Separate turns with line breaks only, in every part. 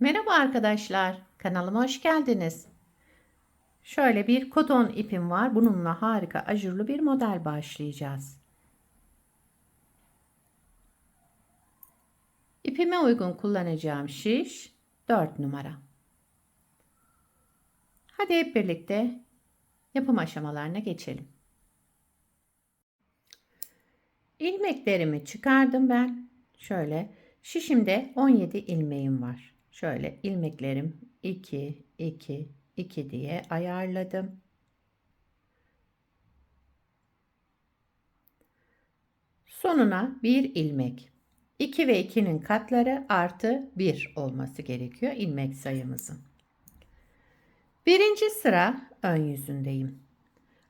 Merhaba arkadaşlar, kanalıma hoş geldiniz. Şöyle bir koton ipim var. Bununla harika ajurlu bir model başlayacağız. İpime uygun kullanacağım şiş 4 numara. Hadi hep birlikte yapım aşamalarına geçelim. İlmeklerimi çıkardım ben. Şöyle şişimde 17 ilmeğim var. Şöyle ilmeklerim 2, 2, 2 diye ayarladım. Sonuna bir ilmek. 2 ve 2'nin katları artı 1 olması gerekiyor ilmek sayımızın. Birinci sıra ön yüzündeyim.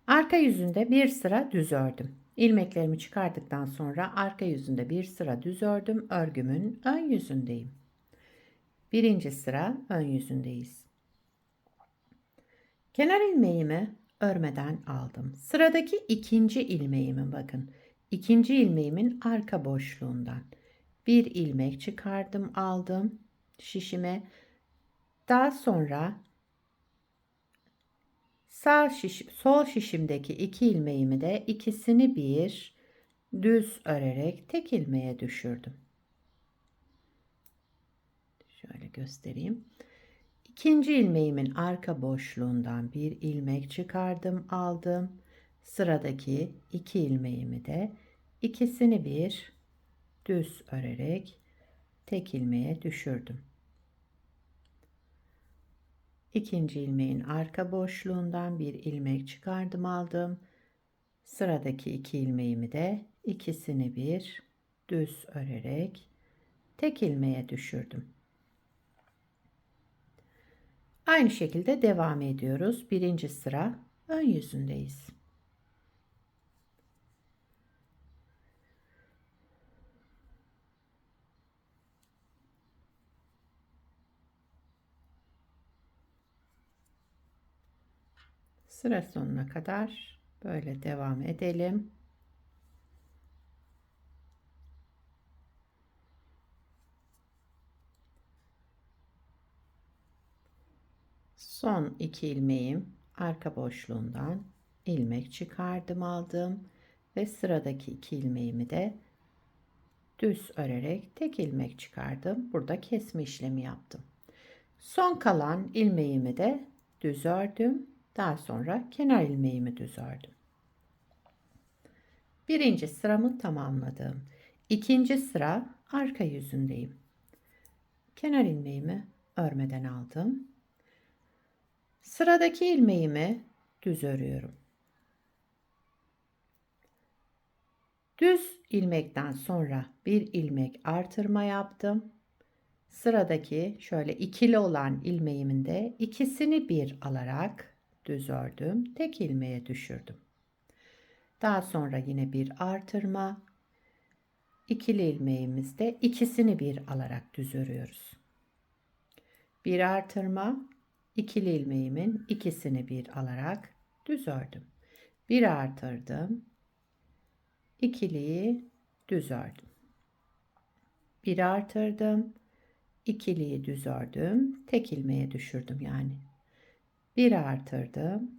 Arka yüzünde bir sıra düz ördüm. İlmeklerimi çıkardıktan sonra arka yüzünde bir sıra düz ördüm. Örgümün ön yüzündeyim. Birinci sıra ön yüzündeyiz. Kenar ilmeğimi örmeden aldım. Sıradaki ikinci ilmeğimi bakın. İkinci ilmeğimin arka boşluğundan bir ilmek çıkardım, aldım şişime. Daha sonra sol şişimdeki iki ilmeğimi de ikisini bir düz örerek tek ilmeğe düşürdüm. Şöyle göstereyim. İkinci ilmeğimin arka boşluğundan bir ilmek çıkardım, aldım. Sıradaki iki ilmeğimi de ikisini bir düz örerek tek ilmeğe düşürdüm. İkinci ilmeğin arka boşluğundan bir ilmek çıkardım, aldım. Sıradaki iki ilmeğimi de ikisini bir düz örerek tek ilmeğe düşürdüm. Aynı şekilde devam ediyoruz. Birinci sıra ön yüzündeyiz. Sıra sonuna kadar böyle devam edelim. Son iki ilmeğim arka boşluğundan ilmek çıkardım, aldım ve sıradaki iki ilmeğimi de düz örerek tek ilmek çıkardım. Burada kesme işlemi yaptım. Son kalan ilmeğimi de düz ördüm. Daha sonra kenar ilmeğimi düz ördüm. Birinci sıramı tamamladım. İkinci sıra arka yüzündeyim. Kenar ilmeğimi örmeden aldım. Sıradaki ilmeğimi düz örüyorum. Düz ilmekten sonra bir ilmek artırma yaptım. Sıradaki şöyle ikili olan ilmeğimin de ikisini bir alarak düz ördüm. Tek ilmeğe düşürdüm. Daha sonra yine bir artırma. İkili ilmeğimizde ikisini bir alarak düz örüyoruz. Bir artırma, ikili ilmeğimin ikisini bir alarak düz ördüm. Bir artırdım. İkiliyi düz ördüm. Bir artırdım. İkiliyi düz ördüm. Tek ilmeğe düşürdüm yani. Bir artırdım.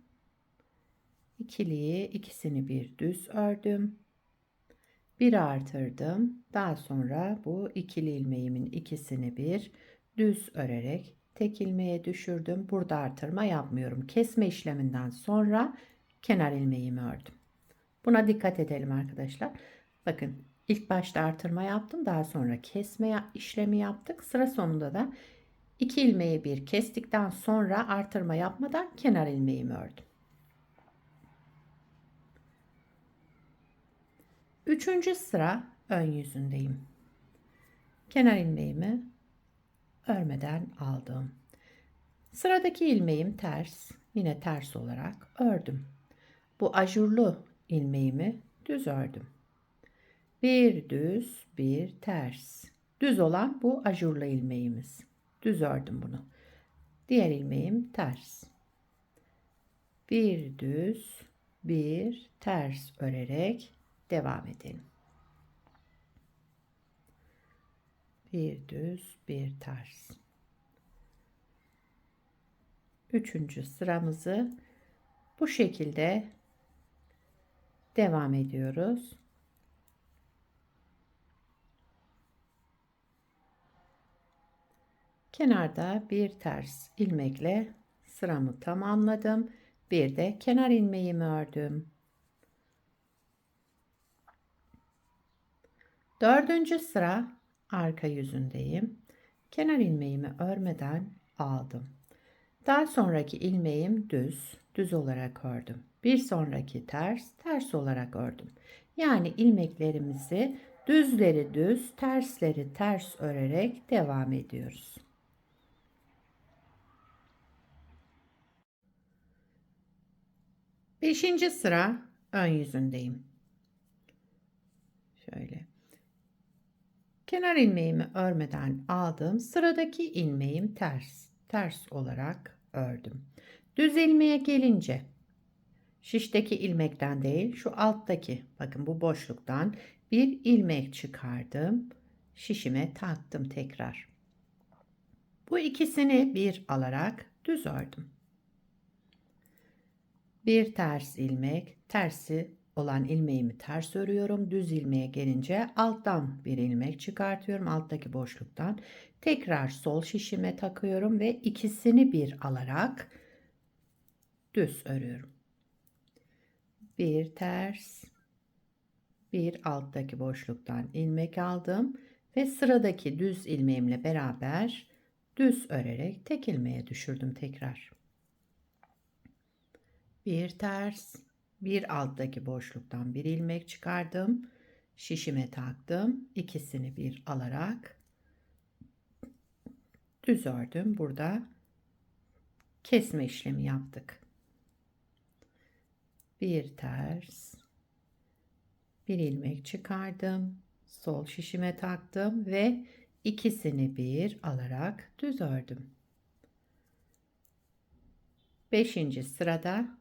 İkiliyi ikisini bir düz ördüm. Bir artırdım. Daha sonra bu ikili ilmeğimin ikisini bir düz örerek tek ilmeğe düşürdüm. Burada artırma yapmıyorum. Kesme işleminden sonra kenar ilmeğimi ördüm. Buna dikkat edelim arkadaşlar. Bakın ilk başta artırma yaptım. Daha sonra kesme işlemi yaptık. Sıra sonunda da iki ilmeği bir kestikten sonra artırma yapmadan kenar ilmeğimi ördüm. Üçüncü sıra ön yüzündeyim. Kenar ilmeğimi örmeden aldım. Sıradaki ilmeğim ters. Yine ters olarak ördüm. Bu ajurlu ilmeğimi düz ördüm. Bir düz, bir ters. Düz olan bu ajurlu ilmeğimiz. Düz ördüm bunu. Diğer ilmeğim ters. Bir düz, bir ters örerek devam edelim. Bir düz, bir ters. Üçüncü sıramızı bu şekilde devam ediyoruz. Kenarda bir ters ilmekle sıramı tamamladım. Bir de kenar ilmeğimi ördüm. Dördüncü sıra arka yüzündeyim. Kenar ilmeğimi örmeden aldım. Daha sonraki ilmeğim düz olarak ördüm. Bir sonraki ters olarak ördüm. Yani ilmeklerimizi düzleri düz, tersleri ters örerek devam ediyoruz. Beşinci sıra ön yüzündeyim. Şöyle. Kenar ilmeğimi örmeden aldım. Sıradaki ilmeğim ters olarak ördüm. Düz ilmeğe gelince şişteki ilmekten değil, şu alttaki, bakın bu boşluktan bir ilmek çıkardım. Şişime taktım tekrar. Bu ikisini bir alarak düz ördüm. Bir ters ilmek, tersi olan ilmeğimi ters örüyorum. Düz ilmeğe gelince alttan bir ilmek çıkartıyorum. Alttaki boşluktan tekrar sol şişime takıyorum ve ikisini bir alarak düz örüyorum. Bir ters, bir alttaki boşluktan ilmek aldım ve sıradaki düz ilmeğimle beraber düz örerek tek ilmeğe düşürdüm tekrar. Bir ters, bir alttaki boşluktan bir ilmek çıkardım. Şişime taktım. İkisini bir alarak düz ördüm. Burada kesme işlemi yaptık. Bir ters, bir ilmek çıkardım. Sol şişime taktım ve ikisini bir alarak düz ördüm. Beşinci sırada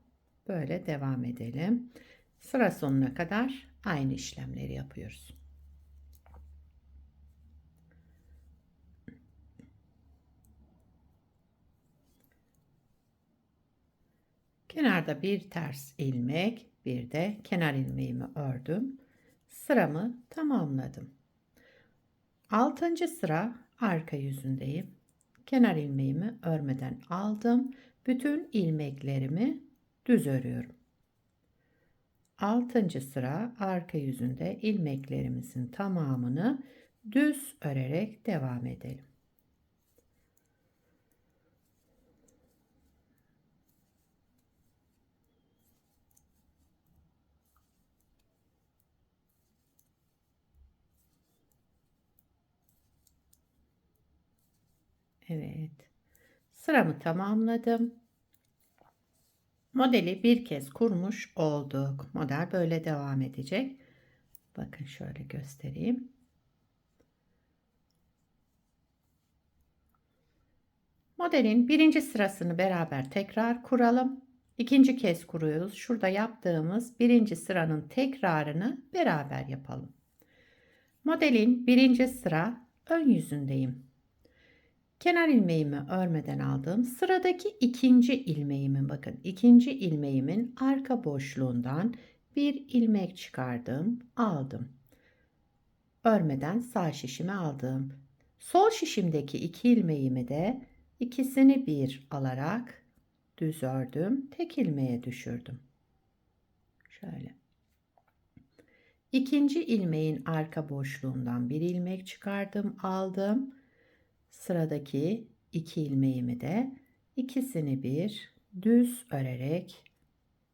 böyle devam edelim. Sıra sonuna kadar aynı işlemleri yapıyoruz. Kenarda bir ters ilmek, bir de kenar ilmeğimi ördüm. Sıramı tamamladım. Altıncı sıra arka yüzündeyim. Kenar ilmeğimi örmeden aldım. Bütün ilmeklerimi düz örüyorum. Altıncı sıra arka yüzünde ilmeklerimizin tamamını düz örerek devam edelim. Evet. Sıramı tamamladım. Modeli bir kez kurmuş olduk. Model böyle devam edecek. Bakın şöyle göstereyim. Modelin birinci sırasını beraber tekrar kuralım. İkinci kez kuruyoruz. Şurada yaptığımız birinci sıranın tekrarını beraber yapalım. Modelin birinci sıra ön yüzündeyim. Kenar ilmeğimi örmeden aldım. Sıradaki ikinci ilmeğimin, bakın ikinci ilmeğimin arka boşluğundan bir ilmek çıkardım, aldım. Örmeden sağ şişime aldım. Sol şişimdeki iki ilmeğimi de ikisini bir alarak düz ördüm. Tek ilmeğe düşürdüm. Şöyle. İkinci ilmeğin arka boşluğundan bir ilmek çıkardım, aldım. Sıradaki iki ilmeğimi de ikisini bir düz örerek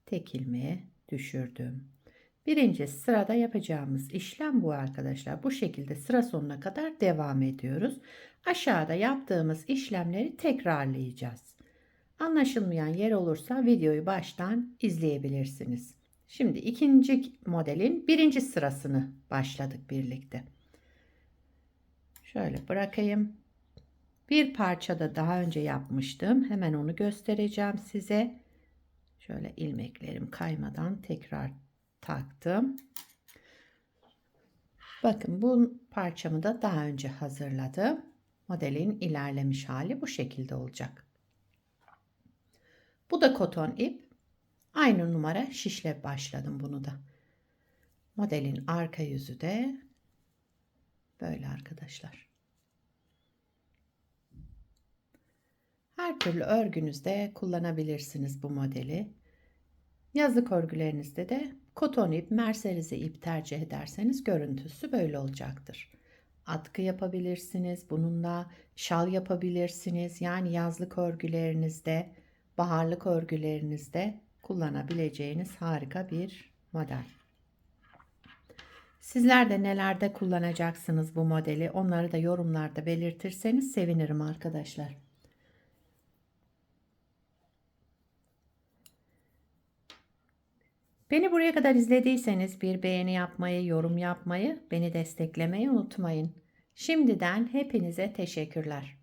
tek ilmeğe düşürdüm. Birinci sırada yapacağımız işlem bu arkadaşlar. Bu şekilde sıra sonuna kadar devam ediyoruz. Aşağıda yaptığımız işlemleri tekrarlayacağız. Anlaşılmayan yer olursa videoyu baştan izleyebilirsiniz. Şimdi ikinci modelin birinci sırasını başladık birlikte. Şöyle bırakayım. Bir parça da daha önce yapmıştım. Hemen onu göstereceğim size. Şöyle ilmeklerim kaymadan tekrar taktım. Bakın bu parçamı da daha önce hazırladım. Modelin ilerlemiş hali bu şekilde olacak. Bu da koton ip. Aynı numara şişle başladım bunu da. Modelin arka yüzü de böyle arkadaşlar. Her türlü örgünüzde kullanabilirsiniz bu modeli. Yazlık örgülerinizde de koton ip, merserize ip tercih ederseniz görüntüsü böyle olacaktır. Atkı yapabilirsiniz. Bununla şal yapabilirsiniz. Yani yazlık örgülerinizde, baharlık örgülerinizde kullanabileceğiniz harika bir model. Sizler de nelerde kullanacaksınız bu modeli? Onları da yorumlarda belirtirseniz sevinirim arkadaşlar. Beni buraya kadar izlediyseniz bir beğeni yapmayı, yorum yapmayı, beni desteklemeyi unutmayın. Şimdiden hepinize teşekkürler.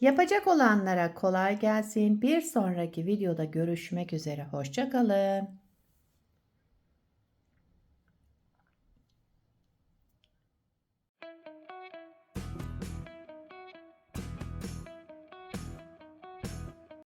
Yapacak olanlara kolay gelsin. Bir sonraki videoda görüşmek üzere. Hoşça kalın.